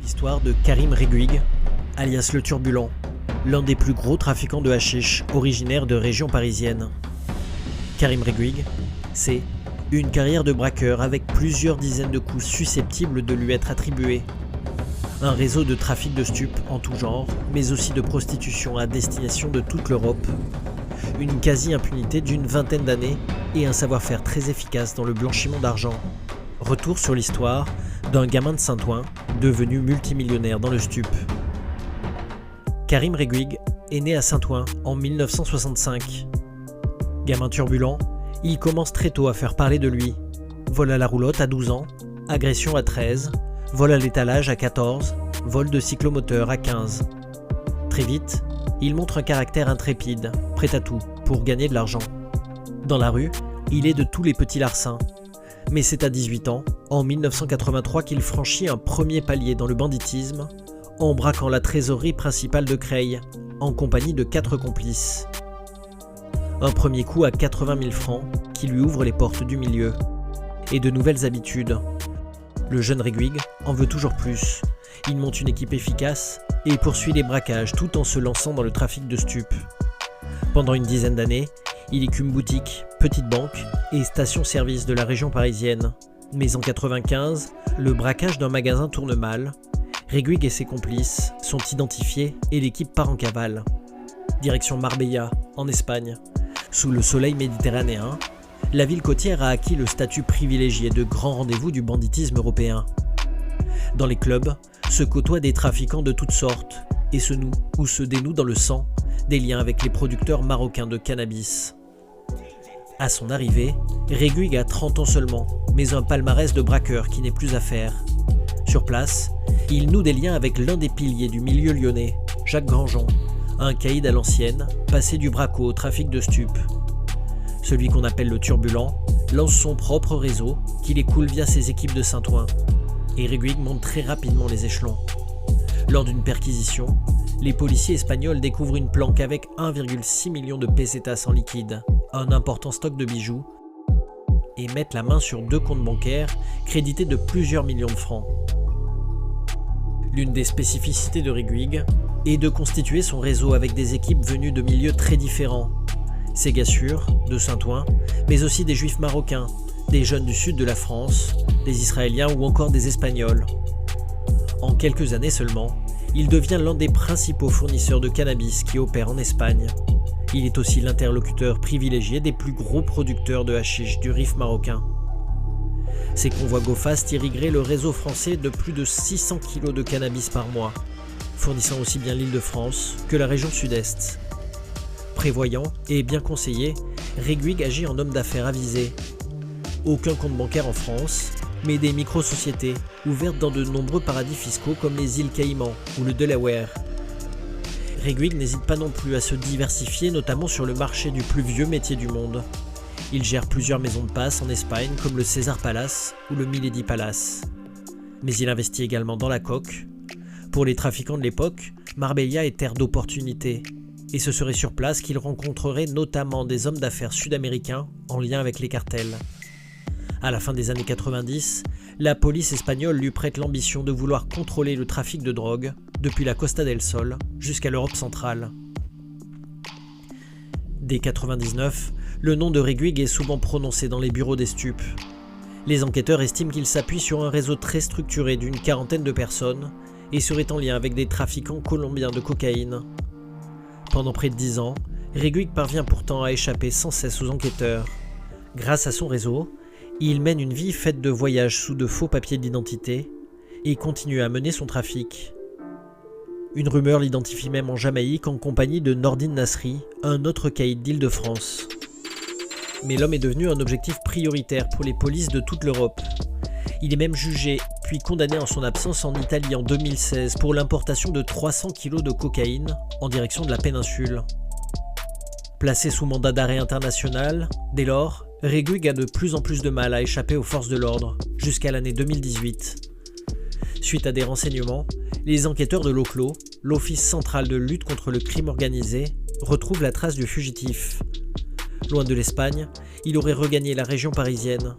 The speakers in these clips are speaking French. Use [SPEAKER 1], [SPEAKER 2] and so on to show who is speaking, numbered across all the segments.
[SPEAKER 1] l'histoire de Karim Reguig, alias le Turbulent, l'un des plus gros trafiquants de hashish originaire de région parisienne. Karim Reguig, c'est une carrière de braqueur avec plusieurs dizaines de coups susceptibles de lui être attribués. Un réseau de trafic de stupes en tout genre, mais aussi de prostitution à destination de toute l'Europe. Une quasi-impunité d'une vingtaine d'années et un savoir-faire très efficace dans le blanchiment d'argent. Retour sur l'histoire d'un gamin de Saint-Ouen devenu multimillionnaire dans le stup. Karim Reguig est né à Saint-Ouen en 1965. Gamin turbulent, il commence très tôt à faire parler de lui. Vol à la roulotte à 12 ans, agression à 13, vol à l'étalage à 14, vol de cyclomoteur à 15. Très vite, il montre un caractère intrépide, prêt à tout pour gagner de l'argent. Dans la rue, il est de tous les petits larcins. Mais c'est à 18 ans, en 1983, qu'il franchit un premier palier dans le banditisme, en braquant la trésorerie principale de Creil, en compagnie de 4 complices. Un premier coup à 80 000 francs qui lui ouvre les portes du milieu. Et de nouvelles habitudes. Le jeune Reguig en veut toujours plus. Il monte une équipe efficace et poursuit les braquages tout en se lançant dans le trafic de stupes. Pendant une dizaine d'années, il écume boutiques, petites banques et stations-service de la région parisienne. Mais en 1995, le braquage d'un magasin tourne mal. Reguig et ses complices sont identifiés et l'équipe part en cavale. Direction Marbella, en Espagne. Sous le soleil méditerranéen, la ville côtière a acquis le statut privilégié de grand rendez-vous du banditisme européen. Dans les clubs, se côtoient des trafiquants de toutes sortes et se nouent ou se dénouent dans le sang des liens avec les producteurs marocains de cannabis. À son arrivée, Reguig a 30 ans seulement, mais un palmarès de braqueur qui n'est plus à faire. Sur place, il noue des liens avec l'un des piliers du milieu lyonnais, Jacques Grandjean, un caïd à l'ancienne, passé du braco au trafic de stupes. Celui qu'on appelle le Turbulent lance son propre réseau qu'il écoule via ses équipes de Saint-Ouen. Et Reguig monte très rapidement les échelons. Lors d'une perquisition, les policiers espagnols découvrent une planque avec 1,6 million de pesetas en liquide, un important stock de bijoux, et mettent la main sur 2 comptes bancaires crédités de plusieurs millions de francs. L'une des spécificités de Reguig est de constituer son réseau avec des équipes venues de milieux très différents. Ségassure, de Saint-Ouen, mais aussi des juifs marocains, des jeunes du sud de la France, des Israéliens ou encore des Espagnols. En quelques années seulement, il devient l'un des principaux fournisseurs de cannabis qui opèrent en Espagne. Il est aussi l'interlocuteur privilégié des plus gros producteurs de hashish du Rif marocain. Ces convois go-fast irrigueraient le réseau français de plus de 600 kg de cannabis par mois, fournissant aussi bien l'Île-de-France que la région sud-est. Prévoyant et bien conseillé, Reguig agit en homme d'affaires avisé. Aucun compte bancaire en France, mais des micro-sociétés ouvertes dans de nombreux paradis fiscaux comme les îles Caïmans ou le Delaware. Reguig n'hésite pas non plus à se diversifier, notamment sur le marché du plus vieux métier du monde. Il gère plusieurs maisons de passe en Espagne comme le César Palace ou le Milady Palace. Mais il investit également dans la coke. Pour les trafiquants de l'époque, Marbella est terre d'opportunités. Et ce serait sur place qu'il rencontrerait notamment des hommes d'affaires sud-américains en lien avec les cartels. À la fin des années 90, la police espagnole lui prête l'ambition de vouloir contrôler le trafic de drogue depuis la Costa del Sol jusqu'à l'Europe centrale. Dès 1999, le nom de Reguig est souvent prononcé dans les bureaux des stupes. Les enquêteurs estiment qu'il s'appuie sur un réseau très structuré d'une 40aine de personnes et serait en lien avec des trafiquants colombiens de cocaïne. Pendant près de 10 ans, Reguig parvient pourtant à échapper sans cesse aux enquêteurs. Grâce à son réseau, il mène une vie faite de voyages sous de faux papiers d'identité et continue à mener son trafic. Une rumeur l'identifie même en Jamaïque en compagnie de Nordine Nasri, un autre caïd d'Île-de-France. Mais l'homme est devenu un objectif prioritaire pour les polices de toute l'Europe. Il est même jugé puis condamné en son absence en Italie en 2016 pour l'importation de 300 kg de cocaïne en direction de la péninsule. Placé sous mandat d'arrêt international, dès lors, Reguig a de plus en plus de mal à échapper aux forces de l'ordre, jusqu'à l'année 2018. Suite à des renseignements, les enquêteurs de l'OCLO, l'Office central de lutte contre le crime organisé, retrouvent la trace du fugitif. Loin de l'Espagne, il aurait regagné la région parisienne.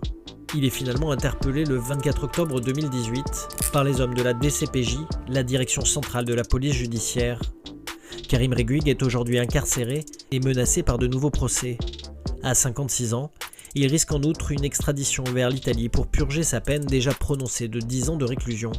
[SPEAKER 1] Il est finalement interpellé le 24 octobre 2018 par les hommes de la DCPJ, la Direction centrale de la police judiciaire. Karim Reguig est aujourd'hui incarcéré et menacé par de nouveaux procès. À 56 ans, il risque en outre une extradition vers l'Italie pour purger sa peine déjà prononcée de 10 ans de réclusion.